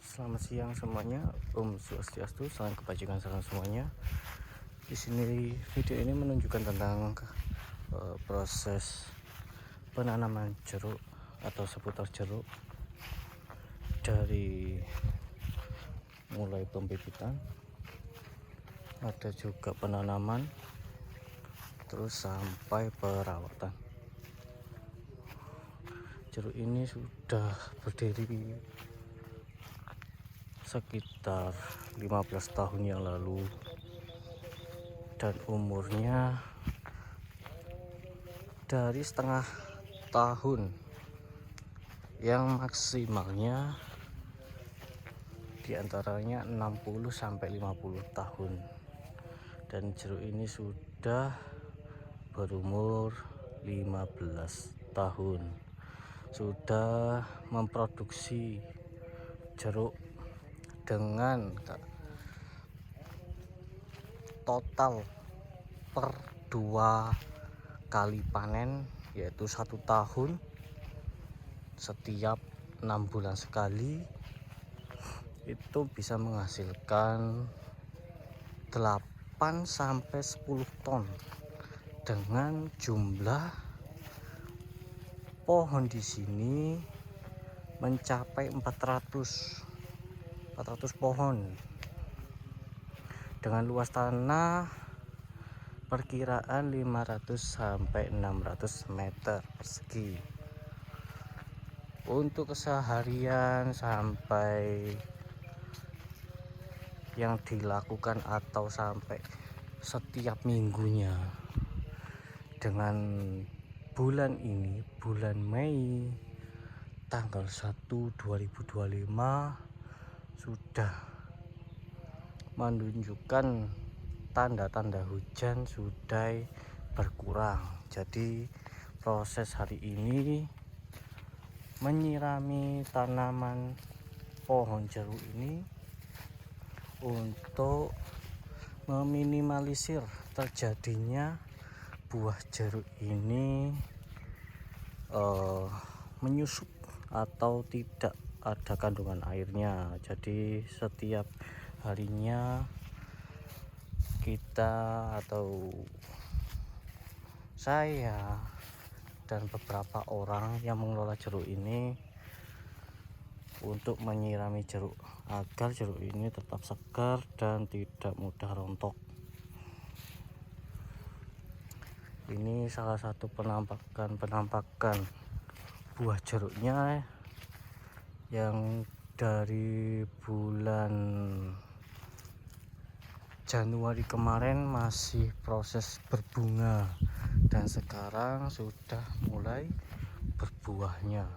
Selamat siang semuanya, Om Swastiastu, salam kebajikan salam semuanya. Di sini video ini menunjukkan tentang proses penanaman jeruk atau seputar jeruk dari mulai pembibitan, ada juga penanaman, terus sampai perawatan. Jeruk ini sudah berdiri sekitar 15 tahun yang lalu dan umurnya dari setengah tahun yang maksimalnya diantaranya 60 sampai 50 tahun, dan jeruk ini sudah berumur 15 tahun, sudah memproduksi jeruk dengan total per 2 kali panen, yaitu 1 tahun setiap 6 bulan sekali. Itu bisa menghasilkan 8 sampai 10 ton dengan jumlah pohon di sini mencapai 400 pohon dengan luas tanah perkiraan 500 sampai 600 meter persegi. Untuk keseharian sampai yang dilakukan atau sampai setiap minggunya, dengan bulan ini, bulan Mei tanggal 1 2025, sudah menunjukkan tanda-tanda hujan sudah berkurang. Jadi proses hari ini menyirami tanaman pohon jeruk ini untuk meminimalisir terjadinya buah jeruk ini menyusut atau tidak ada kandungan airnya. Jadi setiap harinya kita atau saya dan beberapa orang yang mengelola jeruk ini untuk menyirami jeruk agar jeruk ini tetap segar dan tidak mudah rontok. Ini salah satu penampakan buah jeruknya yang dari bulan Januari kemarin masih proses berbunga dan sekarang sudah mulai berbuahnya.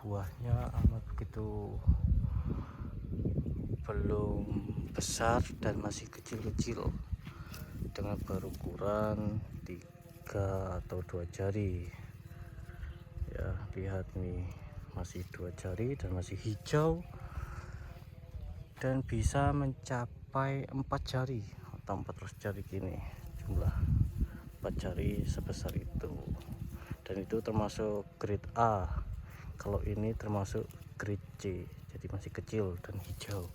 Buahnya amat begitu belum besar dan masih kecil-kecil dengan berukuran 3 atau 2 jari ya. Lihat nih, masih 2 jari dan masih hijau dan bisa mencapai 4 jari atau 14 jari gini, jumlah 4 jari sebesar itu, dan itu termasuk grade A. Kalau ini termasuk grade C, jadi masih kecil dan hijau.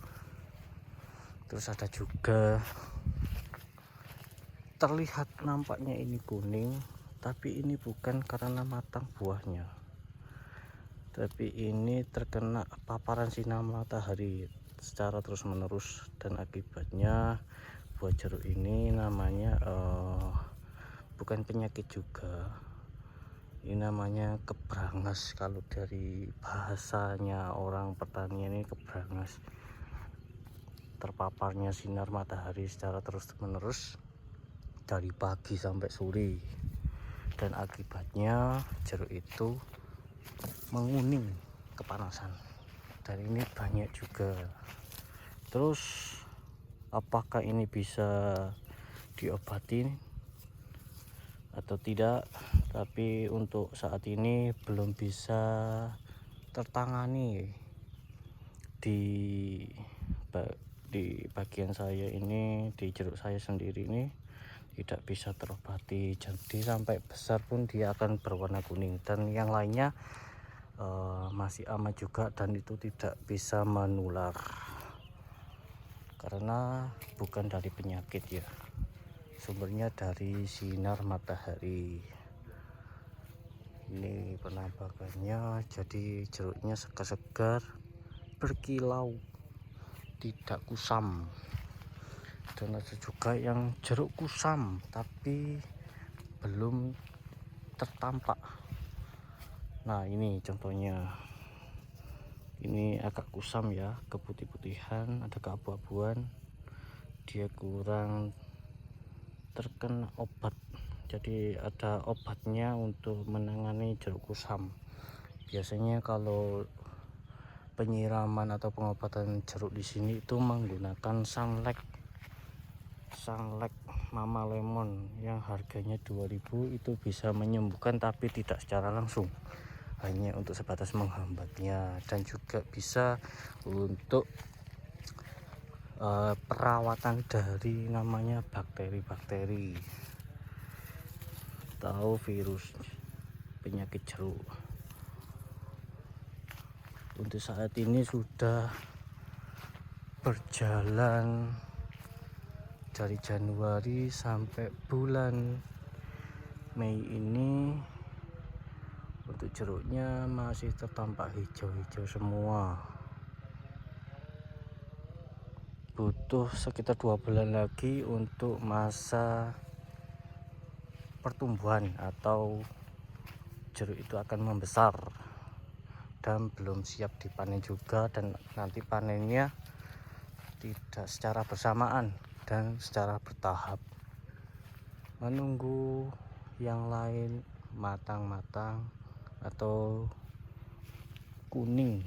Terus ada juga terlihat nampaknya ini kuning, tapi ini bukan karena matang buahnya, tapi ini terkena paparan sinar matahari secara terus menerus, dan akibatnya buah jeruk ini namanya bukan penyakit juga, ini namanya kebrangas. Kalau dari bahasanya orang pertanian, ini kebrangas, terpaparnya sinar matahari secara terus menerus dari pagi sampai sore, dan akibatnya jeruk itu menguning, kepanasan, dan ini banyak juga. Terus apakah ini bisa diobati atau tidak, tapi untuk saat ini belum bisa tertangani di bagian saya ini, di jeruk saya sendiri ini tidak bisa terobati. Jadi sampai besar pun dia akan berwarna kuning, dan yang lainnya masih aman juga, dan itu tidak bisa menular karena bukan dari penyakit ya, sumbernya dari sinar matahari. Ini penampakannya, jadi jeruknya segar-segar, berkilau, tidak kusam. Dan ada juga yang jeruk kusam tapi belum tertampak. Nah ini contohnya, ini agak kusam ya, keputih-putihan, ada keabu-abuan, dia kurang terkena obat. Jadi ada obatnya untuk menangani jeruk kusam. Biasanya kalau penyiraman atau pengobatan jeruk di sini itu menggunakan Sunlight Mama Lemon yang harganya 2000, itu bisa menyembuhkan tapi tidak secara langsung, hanya untuk sebatas menghambatnya, dan juga bisa untuk perawatan dari namanya bakteri-bakteri atau virus penyakit jeruk. Untuk saat ini sudah berjalan dari Januari sampai bulan Mei ini. Untuk jeruknya masih tertampak hijau-hijau semua. Butuh sekitar 2 bulan lagi untuk masa pertumbuhan atau jeruk itu akan membesar, dan belum siap dipanen juga, dan nanti panennya tidak secara bersamaan dan secara bertahap, menunggu yang lain matang-matang atau kuning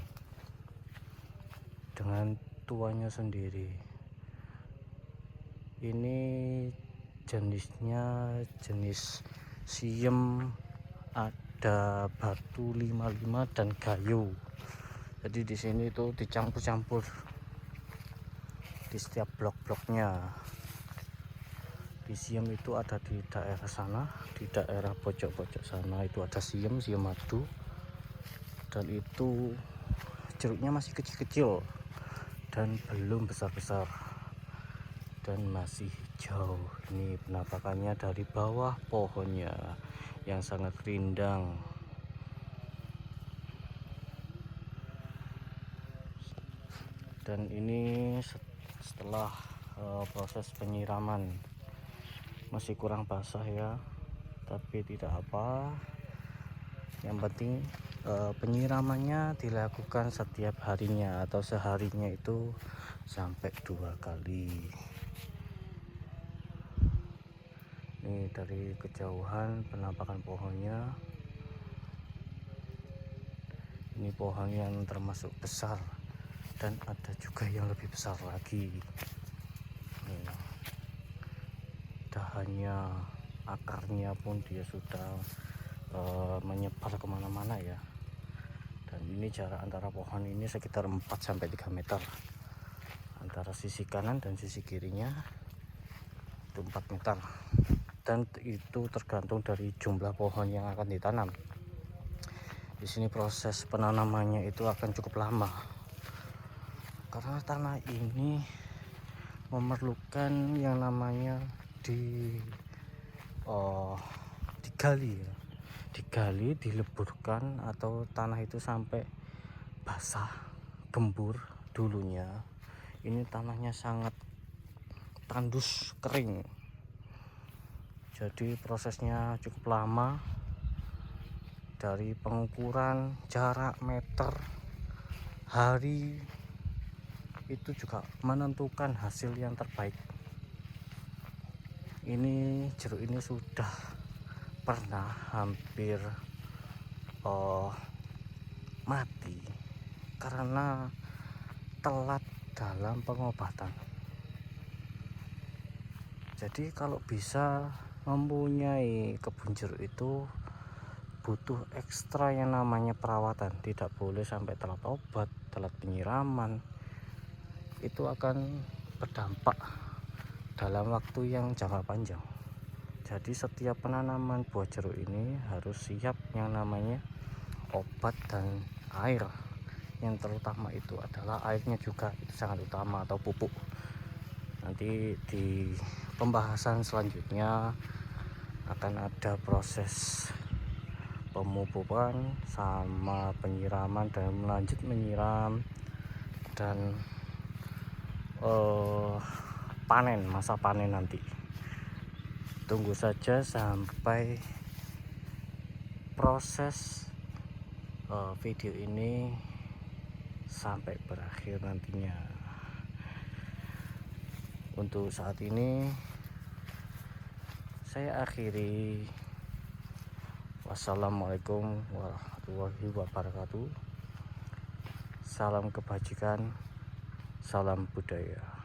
dengan tuanya sendiri. Ini jenisnya jenis siem, ada batu 55 dan gayo. Jadi di sini itu dicampur-campur di setiap blok-bloknya. Di siem itu ada di daerah sana, di daerah pojok-pojok sana itu ada siem madu, dan itu jeruknya masih kecil-kecil dan belum besar-besar dan masih hijau. Ini penampakannya dari bawah pohonnya yang sangat rindang. Dan ini setelah proses penyiraman, masih kurang basah ya, tapi tidak apa, yang penting penyiramannya dilakukan setiap harinya atau seharinya itu sampai 2 kali. Ini dari kejauhan penampakan pohonnya. Ini pohon yang termasuk besar, dan ada juga yang lebih besar lagi. Dahannya, akarnya pun dia sudah menyebar kemana-mana ya. Dan ini jarak antara pohon ini sekitar 4-3 meter, antara sisi kanan dan sisi kirinya itu 4 meter, dan itu tergantung dari jumlah pohon yang akan ditanam. Di sini proses penanamannya itu akan cukup lama karena tanah ini memerlukan yang namanya digali, dileburkan, atau tanah itu sampai basah, gembur dulunya. Ini tanahnya sangat tandus, kering, jadi prosesnya cukup lama. Dari pengukuran jarak, meter, hari, itu juga menentukan hasil yang terbaik. Ini jeruk ini sudah pernah hampir mati karena telat dalam pengobatan. Jadi kalau bisa mempunyai kebun jeruk itu butuh ekstra yang namanya perawatan. Tidak boleh sampai telat obat, telat penyiraman. Itu akan berdampak dalam waktu yang jangka panjang. Jadi setiap penanaman buah jeruk ini harus siap yang namanya obat dan air. Yang terutama itu adalah airnya juga, itu sangat utama, atau pupuk. Nanti di pembahasan selanjutnya akan ada proses pemupukan sama penyiraman dan lanjut menyiram dan panen, masa panen nanti. Tunggu saja sampai proses video ini sampai berakhir nantinya. Untuk saat ini saya akhiri. Wassalamualaikum warahmatullahi wabarakatuh. Salam kebajikan, salam budaya.